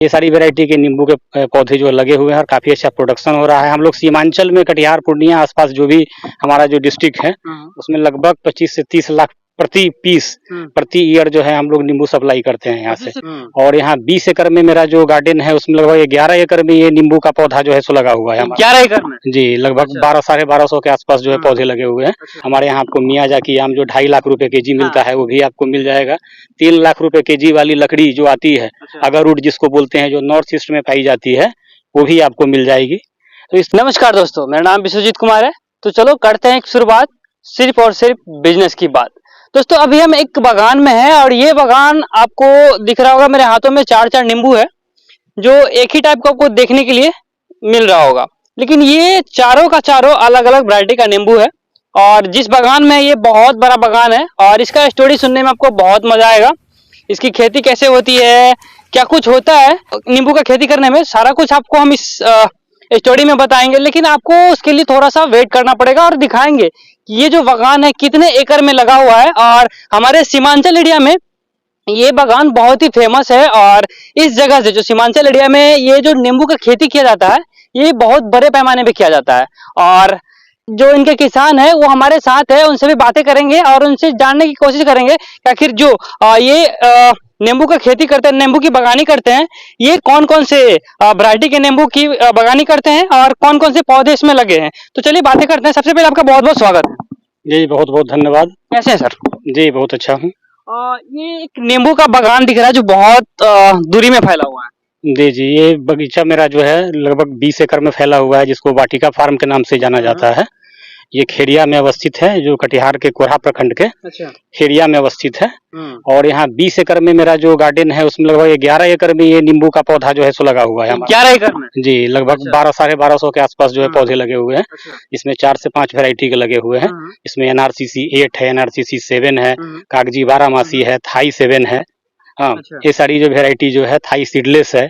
ये सारी वैरायटी के नींबू के पौधे जो लगे हुए हैं और काफी अच्छा प्रोडक्शन हो रहा है। हम लोग सीमांचल में कटिहार पूर्णिया आसपास जो भी हमारा जो डिस्ट्रिक्ट है उसमें लगभग 25 से 30 लाख प्रति पीस प्रति ईयर जो है हम लोग नींबू सप्लाई करते हैं यहाँ से। और यहाँ 20 एकड़ में मेरा जो गार्डन है उसमें लगभग 11 एकड़ में ये नींबू का पौधा जो है सो लगा हुआ है। 11 एकड़ में जी, लगभग 1200-1250 के आसपास जो है पौधे लगे हुए हैं। हमारे यहाँ आपको मियाजाकी आम जो 2.5 लाख रुपए केजी मिलता है वो भी आपको मिल जाएगा। 3 लाख रुपए केजी वाली लकड़ी जो आती है अगरवुड जिसको बोलते हैं, जो नॉर्थ ईस्ट में पाई जाती है, वो भी आपको मिल जाएगी। तो इस नमस्कार दोस्तों, मेरा नाम विश्वजीत कुमार है। तो चलो करते हैं एक शुरुआत सिर्फ और सिर्फ बिजनेस की बात। दोस्तों अभी हम एक बागान में हैं और ये बागान आपको दिख रहा होगा, मेरे हाथों में 4 नींबू है जो एक ही टाइप का आपको देखने के लिए मिल रहा होगा, लेकिन ये चारों का चारों अलग अलग वैरायटी का नींबू है। और जिस बागान में ये बहुत बड़ा बागान है और इसका स्टोरी सुनने में आपको बहुत मजा आएगा। इसकी खेती कैसे होती है, क्या कुछ होता है नींबू का खेती करने में, सारा कुछ आपको हम इस स्टोरी में बताएंगे। लेकिन आपको उसके लिए थोड़ा सा वेट करना पड़ेगा और दिखाएंगे कि ये जो बागान है कितने एकड़ में लगा हुआ है। और हमारे सीमांचल एरिया में ये बागान बहुत ही फेमस है और इस जगह से जो सीमांचल एरिया में ये जो नींबू का खेती किया जाता है ये बहुत बड़े पैमाने पे किया जाता है। और जो इनके किसान है वो हमारे साथ है, उनसे भी बातें करेंगे और उनसे जानने की कोशिश करेंगे कि आखिर जो ये नींबू का खेती करते हैं, नींबू की बागानी करते हैं, ये कौन कौन से वैरायटी के नींबू की बागानी करते हैं और कौन कौन से पौधे इसमें लगे हैं। तो चलिए बातें करते हैं। सबसे पहले आपका बहुत बहुत स्वागत है। जी, बहुत बहुत धन्यवाद। कैसे हैं सर? जी, बहुत अच्छा हूँ। ये एक नींबू का बागान दिख रहा है जो बहुत दूरी में फैला हुआ है। जी, ये बगीचा मेरा जो है लगभग 20 एकड़ में फैला हुआ है, जिसको वाटिका फार्म के नाम से जाना जाता है। ये खेड़िया में अवस्थित है, जो कटिहार के कोरहा प्रखंड के खेड़िया में अवस्थित है। और यहाँ 20 एकड़ में मेरा जो गार्डन है उसमें लगभग 11 एकड़ में ये नींबू का पौधा जो है सो लगा हुआ है। 11 एकड़ में? जी, लगभग 1200-1250 के आसपास जो है पौधे लगे हुए हैं। इसमें 4 से 5 वैरायटी के लगे हुए हैं। इसमें NRCC 8 है, NRCC 7 है, कागजी 12 है, थाई 7 है। हाँ, ये सारी जो वैरायटी जो है, थाई सीडलेस है,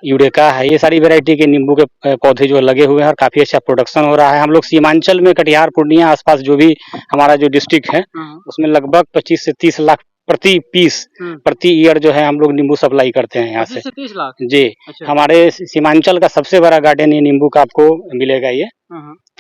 यूरेका है, ये सारी वैरायटी के नींबू के पौधे जो लगे हुए हैं और काफी अच्छा प्रोडक्शन हो रहा है। हम लोग सीमांचल में कटिहार पूर्णिया आसपास जो भी हमारा जो डिस्ट्रिक्ट है उसमें लगभग 25 से 30 लाख प्रति पीस प्रति ईयर जो है हम लोग नींबू सप्लाई करते हैं यहाँ से। 30 लाख? जी, हमारे सीमांचल का सबसे बड़ा गार्डन ये नींबू का आपको मिलेगा ये।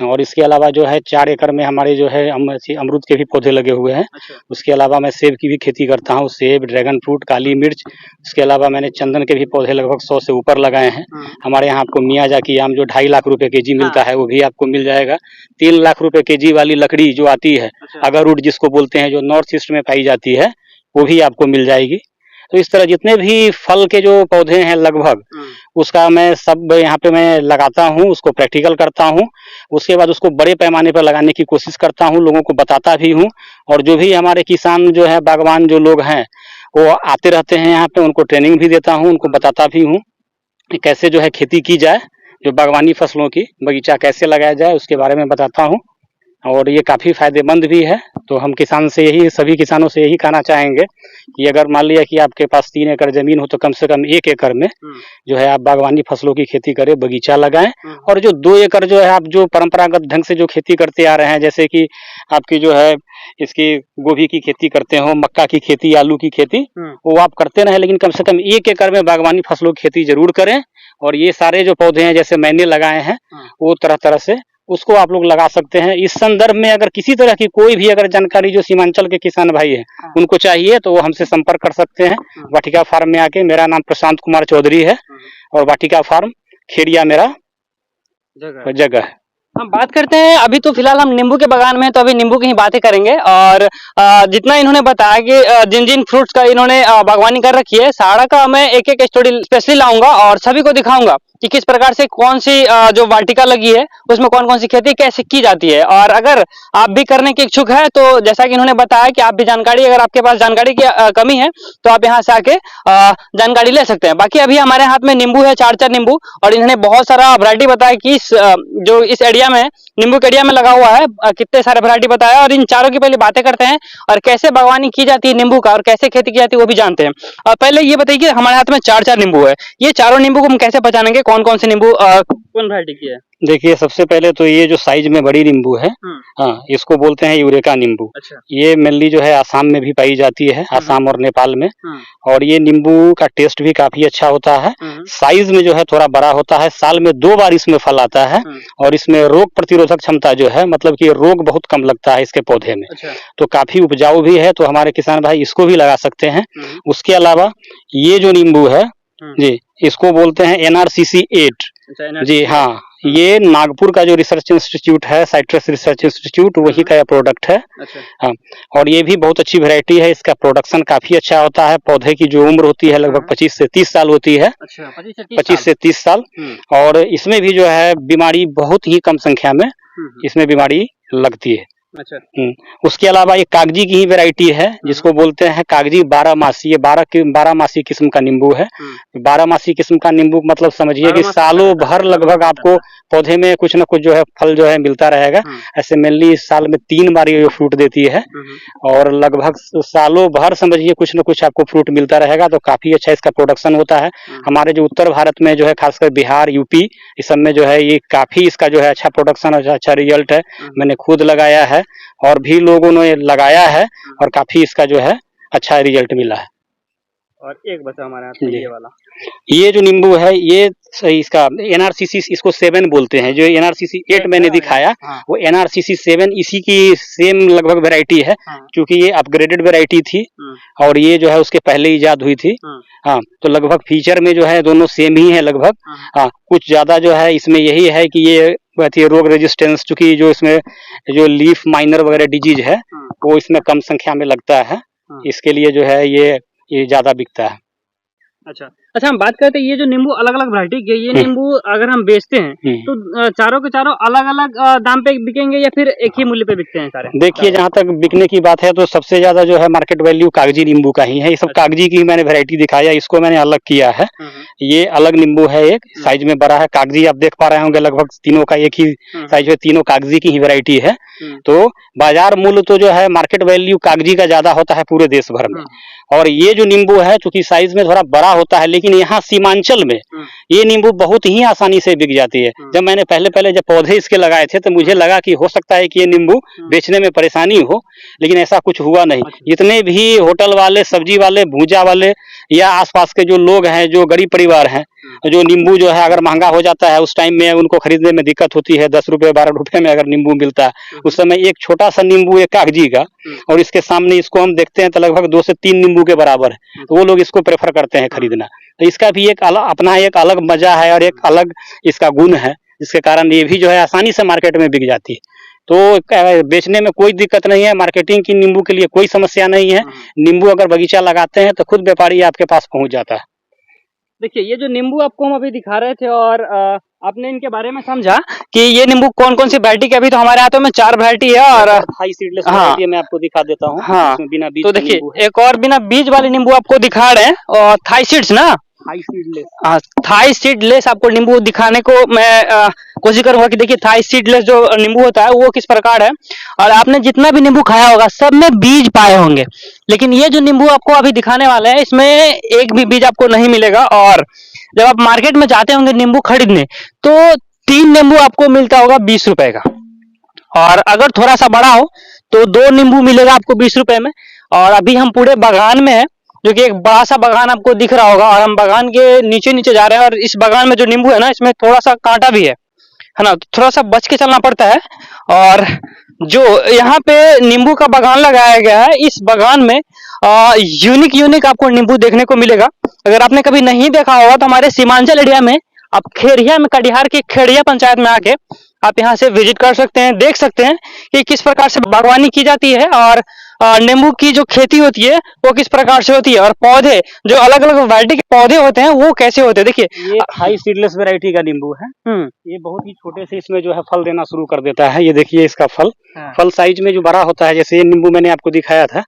और इसके अलावा जो है 4 एकड़ में हमारे जो है अमरूद के भी पौधे लगे हुए हैं। उसके अलावा मैं सेब की भी खेती करता हूँ, सेब, ड्रैगन फ्रूट, काली मिर्च। उसके अलावा मैंने चंदन के भी पौधे लगभग 100 से ऊपर लगाए हैं। हमारे यहाँ आपको मियाजाकी आम जो 2.5 लाख रुपए केजी मिलता है वो भी आपको मिल जाएगा। 3 लाख रुपए केजी वाली लकड़ी जो आती है अगरवुड जिसको बोलते हैं, जो नॉर्थ ईस्ट में पाई जाती है, वो भी आपको मिल जाएगी। तो इस तरह जितने भी फल के जो पौधे हैं लगभग उसका मैं सब यहाँ पे मैं लगाता हूँ, उसको प्रैक्टिकल करता हूँ। उसके बाद उसको बड़े पैमाने पर लगाने की कोशिश करता हूँ, लोगों को बताता भी हूँ। और जो भी हमारे किसान जो है, बागवान जो लोग हैं, वो आते रहते हैं यहाँ पे, उनको ट्रेनिंग भी देता हूँ, उनको बताता भी हूँ कि कैसे जो है खेती की जाए, जो बागवानी फसलों की बगीचा कैसे लगाया जाए उसके बारे में बताता हूँ। और ये काफी फायदेमंद भी है। तो हम किसान से यही, सभी किसानों से यही कहना चाहेंगे कि अगर मान लिया कि आपके पास 3 एकड़ जमीन हो तो कम से कम 1 एकड़ में जो है आप बागवानी फसलों की खेती करें, बगीचा लगाएं। और जो 2 एकड़ जो है आप जो परंपरागत ढंग से जो खेती करते आ रहे हैं, जैसे कि आपकी जो है इसकी गोभी की खेती करते हो, मक्का की खेती, आलू की खेती, वो आप करते रहे, लेकिन कम से कम 1 एकड़ में बागवानी फसलों की खेती जरूर करें। और ये सारे जो पौधे हैं जैसे मैंने लगाए हैं वो तरह तरह से उसको आप लोग लगा सकते हैं। इस संदर्भ में अगर किसी तरह की कोई भी अगर जानकारी जो सीमांचल के किसान भाई हैं उनको चाहिए तो वो हमसे संपर्क कर सकते हैं वाटिका फार्म में आके। मेरा नाम प्रशांत कुमार चौधरी है और वाटिका फार्म खेड़िया मेरा जगह है। हम बात करते हैं, अभी तो फिलहाल हम नींबू के बागान में हैं तो अभी नींबू की ही बातें करेंगे। और जितना इन्होंने बताया कि जिन जिन फ्रूट्स का इन्होंने बागवानी कर रखी है, सारा का मैं एक एक स्टोरी स्पेशली लाऊंगा और सभी को दिखाऊंगा कि किस प्रकार से कौन सी जो वाटिका लगी है उसमें कौन कौन सी खेती कैसे की जाती है। और अगर आप भी करने के इच्छुक है तो जैसा कि इन्होंने बताया कि आप भी जानकारी, अगर आपके पास जानकारी की कमी है तो आप यहाँ से आके जानकारी ले सकते हैं। बाकी अभी हमारे हाथ में नींबू है, 4 नींबू, और इन्होंने बहुत सारा वैरायटी बताया कि जो इस एरिया में नींबू के एरिया में लगा हुआ है कितने सारे वैरायटी बताया। और इन चारों की पहले बातें करते हैं और कैसे बागवानी की जाती है नींबू का और कैसे खेती की जाती है वो भी जानते हैं। और पहले ये बताइए कि हमारे हाथ में 4 नींबू है, ये चारों नींबू को हम कैसे पहचानेंगे, कौन कौन से नींबू कौन वैरायटी की है? देखिए सबसे पहले तो ये जो साइज में बड़ी नींबू है, हाँ, इसको बोलते हैं यूरेका नींबू। अच्छा। ये मेनली जो है आसाम में भी पाई जाती है, आसाम और नेपाल में। और ये नींबू का टेस्ट भी काफी अच्छा होता है। साइज में जो है थोड़ा बड़ा होता है, साल में 2 बार इसमें फल आता है। और इसमें रोग प्रतिरोधक क्षमता जो है, मतलब कि रोग बहुत कम लगता है इसके पौधे में। अच्छा। तो काफी उपजाऊ भी है, तो हमारे किसान भाई इसको भी लगा सकते हैं। उसके अलावा ये जो नींबू है जी, इसको बोलते हैं NRCC 8। जी हाँ, ये नागपुर का जो रिसर्च इंस्टीट्यूट है, साइट्रस रिसर्च इंस्टीट्यूट, वही का प्रोडक्ट है। अच्छा। हाँ, और ये भी बहुत अच्छी वैरायटी है, इसका प्रोडक्शन काफी अच्छा होता है। पौधे की जो उम्र होती है लगभग 25 से 30 साल होती है। अच्छा, 25 से 30 साल। और इसमें भी जो है बीमारी बहुत ही कम संख्या में इसमें बीमारी लगती है। अच्छा। उसके अलावा एक कागजी की ही वैरायटी है, जिसको बोलते हैं कागजी 12 मासी। ये 12 मासी किस्म का नींबू है। 12 मासी किस्म का नींबू मतलब समझिए कि सालों भर लगभग आपको पौधे में कुछ न कुछ जो है फल जो है मिलता रहेगा। ऐसे मेनली साल में 3 बार ये फ्रूट देती है और लगभग सालों भर समझिए कुछ न कुछ आपको फ्रूट मिलता रहेगा। तो काफी अच्छा इसका प्रोडक्शन होता है। हमारे जो उत्तर भारत में जो है, खासकर बिहार, यूपी, इस सब में जो है ये काफी इसका जो है अच्छा प्रोडक्शन और अच्छा रिजल्ट है। मैंने खुद लगाया है और भी लोगों ने लगाया है और काफी इसका जो है अच्छा रिजल्ट मिला है। और एक बचा हमारे हाथ में ये वाला, ये जो नींबू है, ये इसका NRCC इसको 7 बोलते हैं। जो NRCC 8 मैंने दिखाया, वो NRCC 7 इसी की सेम लगभग वैरायटी है, क्योंकि ये अपग्रेडेड वैरायटी थी और ये जो है उसके पहले इजाद हुई थी। हाँ, तो लगभग फीचर में जो है दोनों सेम ही है लगभग। हाँ, कुछ ज्यादा जो है इसमें यही है कि ये रोग रेजिस्टेंस, चूंकि जो इसमें जो लीफ माइनर वगैरह डिजीज है वो इसमें कम संख्या में लगता है, इसके लिए जो है ये ज्यादा बिकता है। अच्छा, हम बात करते हैं ये जो नींबू अलग अलग वैरायटी के, ये नींबू अगर हम बेचते हैं तो चारों के चारों अलग अलग दाम पे बिकेंगे या फिर एक ही मूल्य पे बिकते हैं सारे? देखिए, जहाँ तक बिकने की बात है तो सबसे ज्यादा जो है मार्केट वैल्यू कागजी नींबू का ही है। ये सब कागजी की मैंने वैरायटी दिखाया, इसको मैंने अलग किया है। ये अलग नींबू है, एक साइज में बड़ा है। कागजी आप देख पा रहे होंगे, लगभग तीनों का एक ही साइज है, तीनों कागजी की ही वैरायटी है। तो बाजार मूल्य तो जो है मार्केट वैल्यू कागजी का ज्यादा होता है पूरे देश भर में। और ये जो नींबू है, चूंकि साइज में थोड़ा बड़ा होता है, लेकिन यहाँ सीमांचल में ये नींबू बहुत ही आसानी से बिक जाती है। जब मैंने पहले जब पौधे इसके लगाए थे तो मुझे लगा कि हो सकता है कि ये नींबू बेचने में परेशानी हो, लेकिन ऐसा कुछ हुआ नहीं। जितने भी होटल वाले, सब्जी वाले, भूजा वाले या आसपास के जो लोग हैं, जो गरीब परिवार हैं, जो नींबू जो है अगर महंगा हो जाता है उस टाइम में उनको खरीदने में दिक्कत होती है। 10 रुपए 12 रुपए में अगर नींबू मिलता है, उस समय एक छोटा सा नींबू एक कागजी का, और इसके सामने इसको हम देखते हैं तो लगभग 2 से 3 नींबू के बराबर है। तो वो लोग इसको प्रेफर करते हैं खरीदना। तो इसका भी एक अपना एक अलग मजा है और एक अलग इसका गुण है, जिसके कारण ये भी जो है आसानी से मार्केट में बिक जाती है। तो बेचने में कोई दिक्कत नहीं है, मार्केटिंग की नींबू के लिए कोई समस्या नहीं है। नींबू अगर बगीचा लगाते हैं तो खुद व्यापारी आपके पास पहुंच जाता है। देखिए, ये जो नींबू आपको हम अभी दिखा रहे थे और आपने इनके बारे में समझा कि ये नींबू कौन कौन सी वैरायटी के, अभी तो हमारे हाथों में 4 वैरायटी है और थाई सीडलेस वैरायटी मैं आपको दिखा देता हूँ। हाँ, बिना बीज। तो देखिए एक और बिना बीज वाले नींबू आपको दिखा रहे हैं, और थाई सीड्स ना, थाई सीडलेस आपको नींबू दिखाने को मैं कोशिश करूंगा कि देखिए थाई सीडलेस जो नींबू होता है वो किस प्रकार है। और आपने जितना भी नींबू खाया होगा सब में बीज पाए होंगे, लेकिन ये जो नींबू आपको अभी दिखाने वाले हैं इसमें एक भी बीज आपको नहीं मिलेगा। और जब आप मार्केट में जाते होंगे नींबू खरीदने तो 3 नींबू आपको मिलता होगा 20 रुपए का, और अगर थोड़ा सा बड़ा हो तो 2 नींबू मिलेगा आपको 20 रुपए में। और अभी हम पूरे बागान में है, जो कि एक बड़ा सा बागान आपको दिख रहा होगा, और हम बागान के नीचे नीचे जा रहे हैं। और इस बागान में जो नींबू है ना, इसमें थोड़ा सा कांटा भी है ना, तो थोड़ा सा बच के चलना पड़ता है। और जो यहाँ पे नींबू का बागान लगाया गया है, इस बागान में यूनिक आपको नींबू देखने को मिलेगा। अगर आपने कभी नहीं देखा होगा तो हमारे सीमांचल एरिया में आप खेड़िया में, कटिहार की खेड़िया पंचायत में आके आप यहाँ से विजिट कर सकते हैं, देख सकते हैं कि किस प्रकार से बागवानी की जाती है और नींबू की जो खेती होती है वो किस प्रकार से होती है, और पौधे जो अलग अलग वैरायटी के पौधे होते हैं वो कैसे होते हैं। देखिए, ये हाई सीडलेस वैरायटी का नींबू है। ये बहुत ही छोटे से इसमें जो है फल देना शुरू कर देता है। ये देखिए इसका फल, फल साइज में जो बड़ा होता है, जैसे ये नींबू मैंने आपको दिखाया था,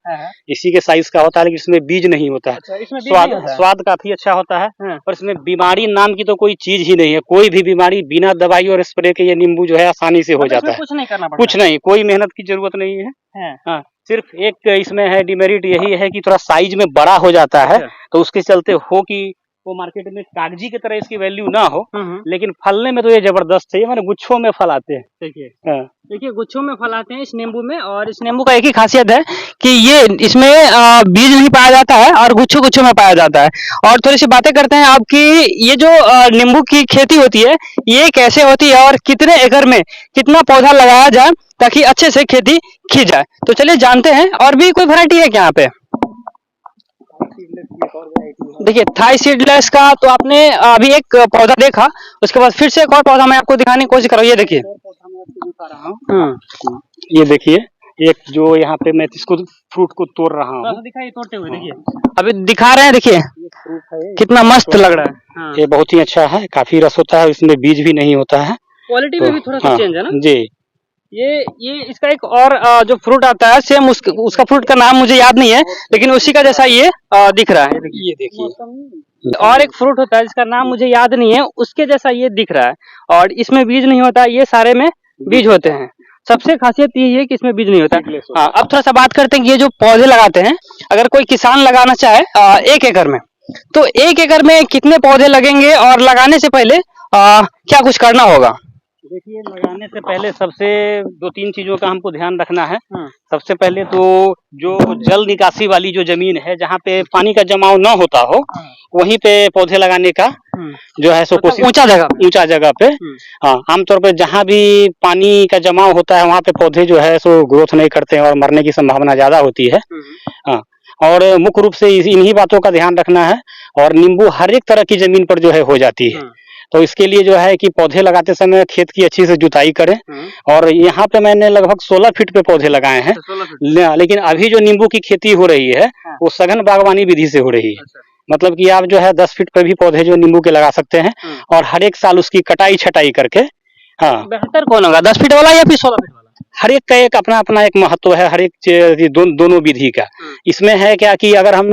इसी के साइज का होता है, लेकिन इसमें बीज नहीं होता है। अच्छा, स्वाद काफी अच्छा होता है, और इसमें बीमारी नाम की तो कोई चीज ही नहीं है। कोई भी बीमारी बिना दवाई और स्प्रे के ये नींबू जो है आसानी से हो जाता है। कुछ नहीं करना पड़ता, कुछ नहीं, कोई मेहनत की जरूरत नहीं है। हाँ, सिर्फ एक इसमें है डिमेरिट, यही है कि थोड़ा साइज में बड़ा हो जाता है। तो उसके चलते हो कि वो मार्केट में कागजी की तरह इसकी वैल्यू ना हो, लेकिन फलने में तो ये जबरदस्त है। ये मैंने गुच्छों में फल आते हैं। देखिए गुच्छों में फल आते हैं इस नींबू में, और इस नींबू का एक ही खासियत है कि ये इसमें बीज नहीं पाया जाता है और गुच्छों गुच्छों में पाया जाता है। और थोड़ी सी बातें करते हैं आपकी, ये जो नींबू की खेती होती है ये कैसे होती है और कितने एकड़ में कितना पौधा लगाया जाए ताकि अच्छे से खेती की जाए, तो चलिए जानते हैं। और भी कोई वैरायटी है क्या यहाँ पे? देखिए थाई सीडलेस का तो आपने अभी एक पौधा देखा, उसके बाद फिर से एक और पौधा मैं आपको दिखाने की कोशिश कर रहा हूँ। ये देखिए, ये देखिए एक जो यहाँ पे मैं इसको फ्रूट को तोड़ रहा हूँ, दिखाइए तोड़ते हुए। देखिए अभी दिखा रहे हैं, देखिए कितना मस्त लग रहा है। ये बहुत ही अच्छा है, काफी रस होता है, इसमें बीज भी नहीं होता है, क्वालिटी में भी थोड़ा सा चेंज है ना जी। ये इसका एक और जो फ्रूट आता है सेम उसका फ्रूट का नाम मुझे याद नहीं है, लेकिन उसी का जैसा ये दिख रहा है। ये देखिए और एक फ्रूट होता है जिसका नाम मुझे याद नहीं है, उसके जैसा ये दिख रहा है, और इसमें बीज नहीं होता, ये सारे में बीज होते हैं। सबसे खासियत यही है कि इसमें बीज नहीं होता। हाँ, अब थोड़ा सा बात करते हैं कि ये जो पौधे लगाते हैं, अगर कोई किसान लगाना चाहे 1 एकड़ में, तो 1 एकड़ में कितने पौधे लगेंगे और लगाने से पहले क्या कुछ करना होगा? देखिए लगाने से पहले सबसे 2-3 चीजों का हमको ध्यान रखना है। सबसे पहले तो जो जल निकासी वाली जो जमीन है, जहाँ पे पानी का जमाव न होता हो, वहीं पे पौधे लगाने का जो है सो कोशिश, ऊंचा जगह पे। हाँ, आमतौर पे जहाँ भी पानी का जमाव होता है वहाँ पे पौधे जो है सो ग्रोथ नहीं करते हैं और मरने की संभावना ज्यादा होती है। हाँ, और मुख्य रूप से इन्हीं बातों का ध्यान रखना है। और नींबू हर एक तरह की जमीन पर जो है हो जाती है, तो इसके लिए जो है कि पौधे लगाते समय खेत की अच्छी से जुताई करें। और यहाँ पे मैंने लगभग 16 फीट पे पौधे लगाए हैं, लेकिन अभी जो नींबू की खेती हो रही है वो सघन बागवानी विधि से हो रही है। मतलब कि आप जो है 10 फीट पे भी पौधे जो नींबू के लगा सकते हैं, और हर एक साल उसकी कटाई छटाई करके। हाँ, बेहतर कौन होगा, 10 फीट वाला या फिर 16 फीट वाला? हर एक का एक अपना अपना एक महत्व है, हर एक दोनों विधि का। इसमें है क्या कि अगर हम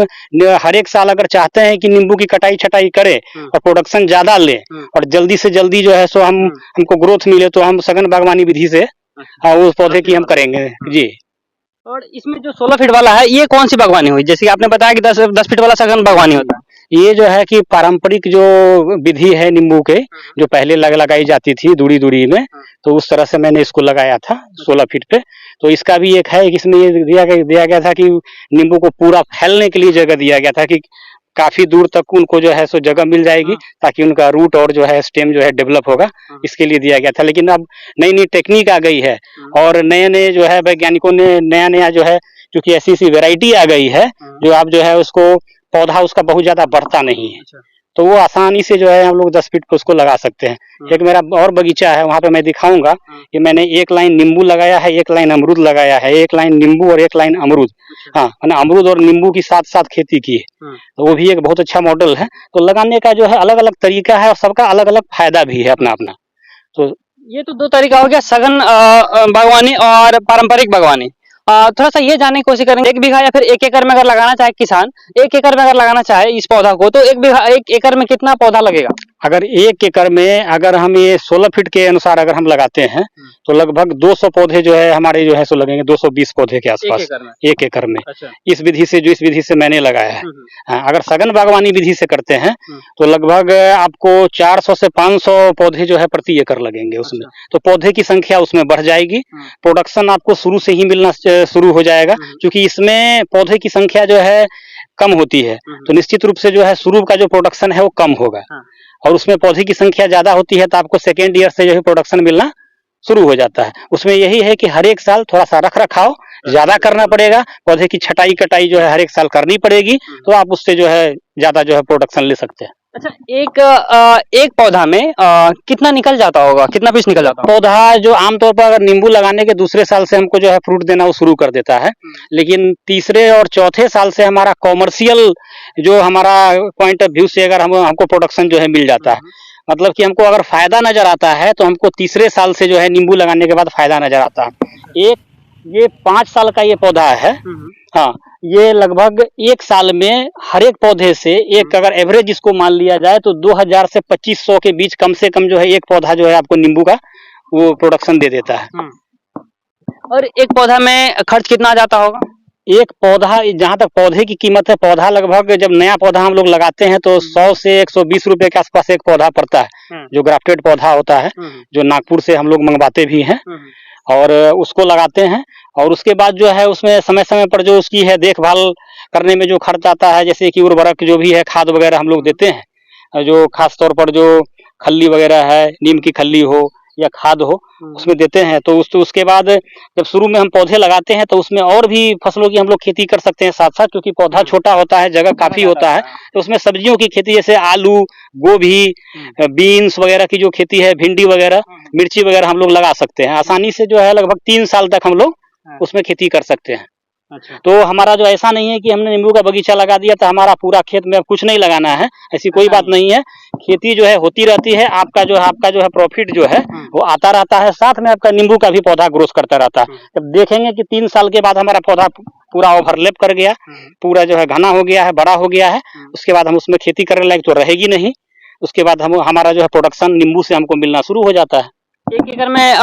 हर एक साल अगर चाहते हैं कि नींबू की कटाई छटाई करें और प्रोडक्शन ज्यादा ले और जल्दी से जल्दी जो है सो हमको ग्रोथ मिले, तो हम सघन बागवानी विधि से उस पौधे की हम करेंगे जी। और इसमें जो 16 फीट वाला है ये कौन सी बागवानी हुई? जैसे कि आपने बताया कि 10 फीट वाला सघन बागवानी होता है। ये जो है कि पारंपरिक जो विधि है नींबू के, जो पहले लगाई जाती थी दूरी दूरी में, तो उस तरह से मैंने इसको लगाया था 16 फीट पे। तो इसका भी एक है कि इसमें ये दिया गया था कि नींबू को पूरा फैलने के लिए जगह दिया गया था कि काफी दूर तक उनको जो है सो जगह मिल जाएगी, ताकि उनका रूट और जो है स्टेम जो है डेवलप होगा, इसके लिए दिया गया था। लेकिन अब नई नई टेक्निक आ गई है और नए नए जो है वैज्ञानिकों ने नया जो है, क्योंकि ऐसी वैरायटी आ गई है जो आप जो है उसको पौधा उसका बहुत ज्यादा बढ़ता नहीं है, तो वो आसानी से जो है हम लोग 10 फीट पे उसको लगा सकते हैं। एक मेरा और बगीचा है, वहां पे मैं दिखाऊंगा कि मैंने 1 लाइन नींबू लगाया है, 1 लाइन अमरूद लगाया है, 1 लाइन नींबू और 1 लाइन अमरूद। हाँ, मैंने अमरूद और नींबू की साथ साथ खेती की है, तो वो भी एक बहुत अच्छा मॉडल है। तो लगाने का जो है अलग अलग तरीका है और सबका अलग अलग फायदा भी है अपना अपना। तो ये तो 2 तरीका हो गया, सघन बागवानी और पारंपरिक बागवानी। थोड़ा सा ये जानने की कोशिश करेंगे, 1 बीघा या फिर 1 एकड़ में अगर लगाना चाहे किसान, 1 एकड़ में अगर लगाना चाहे इस पौधा को, तो 1 एकड़ में कितना पौधा लगेगा? अगर 1 एकड़ में अगर हम ये 16 फीट के अनुसार अगर हम लगाते हैं, तो लगभग 200 पौधे जो है हमारे जो है सो लगेंगे, 220 पौधे के आसपास 1 एकड़ में। अच्छा। इस विधि से मैंने लगाया है। अगर सघन बागवानी विधि से करते हैं तो लगभग आपको 400 से 500 पौधे जो है प्रति एकड़ लगेंगे उसमें। अच्छा। तो पौधे की संख्या उसमें बढ़ जाएगी, प्रोडक्शन आपको शुरू से ही मिलना शुरू हो जाएगा, क्योंकि इसमें पौधे की संख्या जो है कम होती है, तो निश्चित रूप से जो है शुरू का जो प्रोडक्शन है वो कम होगा। और उसमें पौधे की संख्या ज्यादा होती है तो आपको सेकेंड ईयर से जो है प्रोडक्शन मिलना शुरू हो जाता है। उसमें यही है कि हर एक साल थोड़ा सा रख रखाव ज्यादा करना पड़ेगा, पौधे की छटाई कटाई जो है हर एक साल करनी पड़ेगी, तो आप उससे जो है ज्यादा जो है प्रोडक्शन ले सकते हैं। अच्छा, एक पौधा में कितना निकल जाता होगा, कितना पीस निकल जाता होगा? पौधा जो आमतौर पर अगर नींबू लगाने के दूसरे साल से हमको जो है फ्रूट देना वो शुरू कर देता है, लेकिन तीसरे और चौथे साल से हमारा कॉमर्शियल जो हमारा पॉइंट ऑफ व्यू से अगर हमको प्रोडक्शन जो है मिल जाता है, मतलब कि हमको अगर फायदा नजर आता है तो हमको तीसरे साल से जो है नींबू लगाने के बाद फायदा नजर आता है। ये 5 साल का ये पौधा है। हाँ, ये लगभग 1 साल में हर एक पौधे से एक अगर एवरेज इसको मान लिया जाए तो 2000 से 2500 के बीच कम से कम जो है एक पौधा जो है आपको नींबू का वो प्रोडक्शन दे देता है। और एक पौधा में खर्च कितना आ जाता होगा? एक पौधा, जहाँ तक पौधे की कीमत है, पौधा लगभग जब नया पौधा हम लोग लगाते हैं तो 100 से 120 रुपए के आसपास एक पौधा पड़ता है, जो ग्राफ्टेड पौधा होता है, जो नागपुर से हम लोग मंगवाते भी हैं और उसको लगाते हैं। और उसके बाद जो है उसमें समय समय पर जो उसकी है देखभाल करने में जो खर्च आता है, जैसे कि उर्वरक जो भी है, खाद वगैरह हम लोग देते हैं, जो खास तौर पर जो खल्ली वगैरह है, नीम की खल्ली हो या खाद हो, उसमें देते हैं। तो उसके बाद जब शुरू में हम पौधे लगाते हैं तो उसमें और भी फसलों की हम लोग खेती कर सकते हैं साथ साथ, क्योंकि पौधा छोटा होता है, जगह काफी होता है, तो उसमें सब्जियों की खेती जैसे आलू, गोभी, बीन्स वगैरह की जो खेती है, भिंडी वगैरह, मिर्ची वगैरह हम लोग लगा सकते हैं आसानी से। जो है लगभग 3 साल तक हम लोग उसमें खेती कर सकते हैं। अच्छा। तो हमारा जो ऐसा नहीं है कि हमने नींबू का बगीचा लगा दिया तो हमारा पूरा खेत में अब कुछ नहीं लगाना है, ऐसी कोई बात नहीं है। खेती जो है होती रहती है, आपका जो है प्रॉफिट जो है वो आता रहता है, साथ में आपका नींबू का भी पौधा ग्रोथ करता रहता है। जब देखेंगे कि 3 साल के बाद हमारा पौधा पूरा ओवरलैप कर गया, पूरा जो है घना हो गया है, बड़ा हो गया है, उसके बाद हम उसमें खेती करने लायक तो रहेगी नहीं। उसके बाद हमारा जो है प्रोडक्शन नींबू से हमको मिलना शुरू हो जाता है। 1 एकड़ में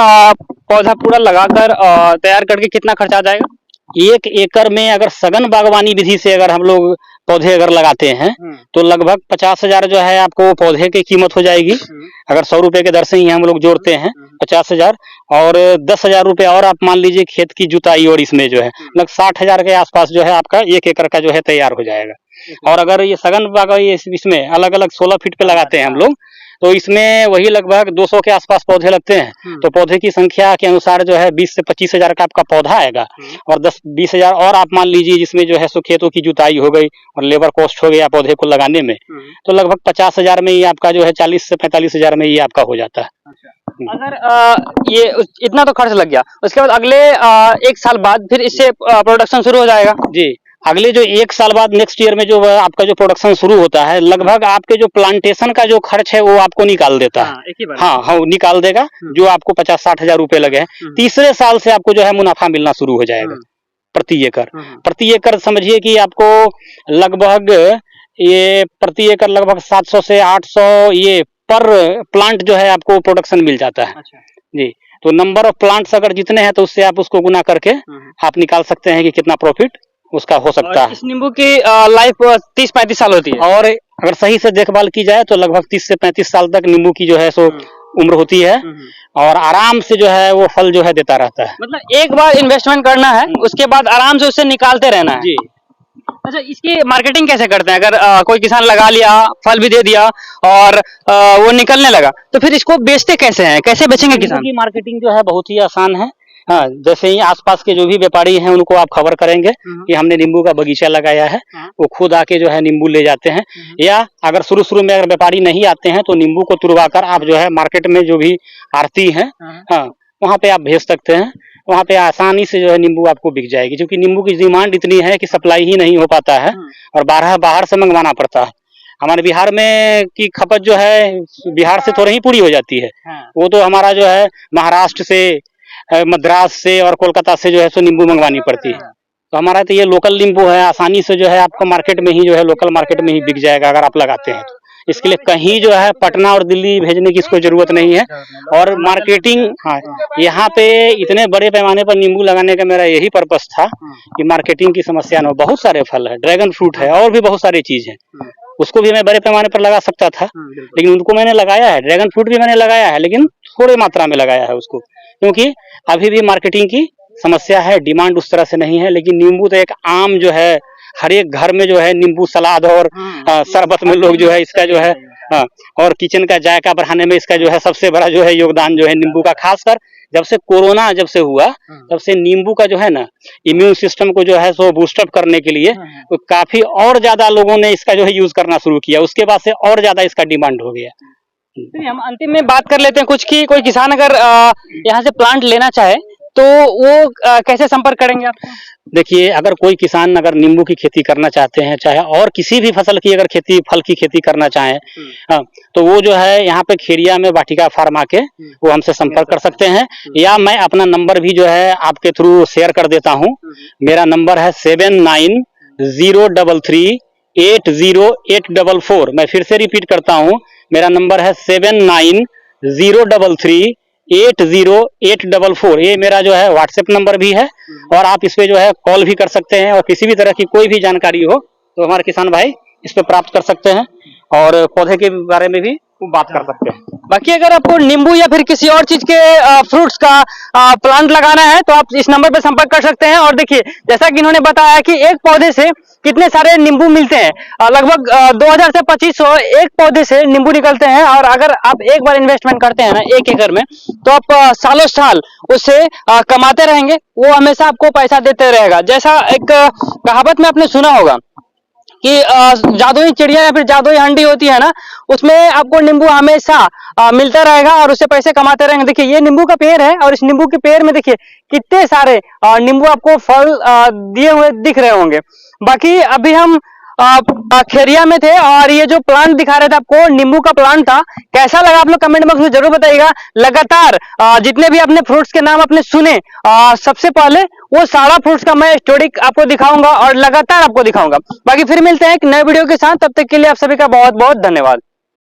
पौधा पूरा लगाकर तैयार करके कितना खर्चा आ जाएगा? 1 एकड़ में अगर सघन बागवानी विधि से अगर हम लोग पौधे अगर लगाते हैं तो लगभग 50,000 जो है आपको पौधे की कीमत हो जाएगी। अगर 100 रुपए के दर से ही हम लोग जोड़ते हैं 50,000, और 10,000 रुपए और आप मान लीजिए खेत की जुताई, और इसमें जो है लगभग 60,000 के आसपास जो है आपका 1 एकड़ का जो है तैयार हो जाएगा। और अगर ये सघन बागवानी इसमें अलग अलग 16 फीट पे लगाते हैं हम लोग, तो इसमें वही लगभग 200 के आसपास पौधे लगते हैं। तो पौधे की संख्या के अनुसार जो है 20 से 25,000 का आपका पौधा आएगा, और 10-20,000 और आप मान लीजिए जिसमें जो है सो खेतों की जुताई हो गई और लेबर कॉस्ट हो गया पौधे को लगाने में, तो लगभग 50,000 में ही आपका जो है 40 से 45,000 में ही आपका हो जाता है। अगर ये इतना तो खर्च लग गया, उसके बाद अगले 1 साल बाद फिर इससे प्रोडक्शन शुरू हो जाएगा? जी, अगले जो 1 साल बाद नेक्स्ट ईयर में जो आपका जो प्रोडक्शन शुरू होता है, लगभग आपके जो प्लांटेशन का जो खर्च है वो आपको निकाल देता है। एक ही बार? हाँ, निकाल देगा, जो आपको 50-60,000 रुपए लगे हैं। तीसरे साल से आपको जो है मुनाफा मिलना शुरू हो जाएगा प्रति एकड़। प्रति एकड़ समझिए कि आपको लगभग ये प्रति एकड़ लगभग 700 से 800 ये पर प्लांट जो है आपको प्रोडक्शन मिल जाता है। अच्छा। जी, तो नंबर ऑफ प्लांट्स अगर जितने हैं तो उससे आप उसको गुना करके आप निकाल सकते हैं कि कितना प्रॉफिट उसका हो सकता है। इस नींबू की लाइफ 30-35 साल होती है, और अगर सही से देखभाल की जाए तो लगभग 30 से 35 साल तक नींबू की जो है सो उम्र होती है, और आराम से जो है वो फल जो है देता रहता है। मतलब एक बार इन्वेस्टमेंट करना है, उसके बाद आराम से उससे निकालते रहना है। जी। अच्छा, इसकी मार्केटिंग कैसे करते हैं? अगर कोई किसान लगा लिया, फल भी दे दिया और वो निकलने लगा, तो फिर इसको बेचते कैसे हैं? कैसे बेचेंगे किसान? की मार्केटिंग जो है बहुत ही आसान है। हाँ, जैसे ही आसपास के जो भी व्यापारी हैं उनको आप खबर करेंगे कि हमने नींबू का बगीचा लगाया है, वो खुद आके जो है नींबू ले जाते हैं। या अगर शुरू में अगर व्यापारी नहीं आते हैं तो नींबू को तुड़वाकर आप जो है मार्केट में जो भी आड़ती हैं, हाँ, वहाँ पे आप भेज सकते हैं। वहाँ पे आसानी से जो है नींबू आपको बिक जाएगी, क्योंकि नींबू की डिमांड इतनी है कि सप्लाई ही नहीं हो पाता है और बाहर से मंगवाना पड़ता है। हमारे बिहार में की खपत जो है बिहार से थोड़ी ही पूरी हो जाती है। वो तो हमारा जो है महाराष्ट्र से, मद्रास से और कोलकाता से जो है सो नींबू मंगवानी पड़ती है। तो हमारा तो ये लोकल नींबू है, आसानी से जो है आपको मार्केट में ही जो है लोकल मार्केट में ही बिक जाएगा अगर आप लगाते हैं तो। इसके लिए कहीं जो है पटना और दिल्ली भेजने की इसको जरूरत नहीं है। और मार्केटिंग, हाँ, यहाँ पे इतने बड़े पैमाने पर नींबू लगाने का मेरा यही पर्पस था कि मार्केटिंग की समस्या न हो। बहुत सारे फल है, ड्रैगन फ्रूट है और भी बहुत सारी चीज है, उसको भी मैं बड़े पैमाने पर लगा सकता था, लेकिन उनको मैंने लगाया है। ड्रैगन फ्रूट भी मैंने लगाया है, लेकिन थोड़े मात्रा में लगाया है उसको, क्योंकि अभी भी मार्केटिंग की समस्या है, डिमांड उस तरह से नहीं है। लेकिन नींबू तो एक आम जो है, हर एक घर में जो है नींबू सलाद और शरबत में लोग जो है इसका जो है, और किचन का जायका बढ़ाने में इसका जो है सबसे बड़ा जो है योगदान जो है नींबू का। खासकर जब से कोरोना जब से हुआ, तब से नींबू का जो है ना इम्यून सिस्टम को जो है सो बूस्टअप करने के लिए तो काफी और ज्यादा लोगों ने इसका जो है यूज करना शुरू किया। उसके बाद से और ज्यादा इसका डिमांड हो गया। हम अंतिम में बात कर लेते हैं कुछ की कोई किसान अगर यहाँ से प्लांट लेना चाहे तो वो कैसे संपर्क करेंगे आपको? देखिए, अगर कोई किसान अगर नींबू की खेती करना चाहते हैं, चाहे और किसी भी फसल की अगर फल की खेती करना चाहें, हाँ, तो वो जो है यहाँ पे खेरिया में वाटिका फार्म आके वो हमसे संपर्क कर सकते हैं। या मैं अपना नंबर भी जो है आपके थ्रू शेयर कर देता हूँ। मेरा नंबर है 7903380844। मैं फिर से रिपीट करता हूँ, मेरा नंबर है 7903380844। 808844, ये मेरा जो है व्हाट्सएप नंबर भी है, और आप इस पे जो है कॉल भी कर सकते हैं, और किसी भी तरह की कोई भी जानकारी हो तो हमारे किसान भाई इस पे प्राप्त कर सकते हैं, और पौधे के बारे में भी बात कर सकते हैं। बाकी अगर आपको नींबू या फिर किसी और चीज के फ्रूट्स का प्लांट लगाना है तो आप इस नंबर पर संपर्क कर सकते हैं। और देखिए, जैसा कि इन्होंने बताया कि एक पौधे से कितने सारे नींबू मिलते हैं, लगभग 2000 से 2500 एक पौधे से नींबू निकलते हैं। और अगर आप एक बार इन्वेस्टमेंट करते हैं ना 1 एकड़ में, तो आप सालों साल उससे कमाते रहेंगे, वो हमेशा आपको पैसा देते रहेगा। जैसा एक कहावत में आपने सुना होगा कि जादुई चिड़िया या फिर जादुई अंडी होती है ना, उसमें आपको नींबू हमेशा मिलता रहेगा और उससे पैसे कमाते रहेंगे। देखिए, ये नींबू का पेड़ है, और इस नींबू के पेड़ में देखिए कितने सारे नींबू आपको फल दिए हुए दिख रहे होंगे। बाकी अभी हम खेरिया में थे, और ये जो प्लांट दिखा रहे थे आपको, नींबू का प्लांट था। कैसा लगा आप लोग कमेंट बॉक्स में जरूर बताइएगा। लगातार जितने भी आपने फ्रूट्स के नाम आपने सुने, सबसे पहले वो सारा फ्रूट्स का मैं स्टोरी आपको दिखाऊंगा और लगातार आपको दिखाऊंगा। बाकी फिर मिलते हैं एक नए वीडियो के साथ, तब तक के लिए आप सभी का बहुत बहुत धन्यवाद।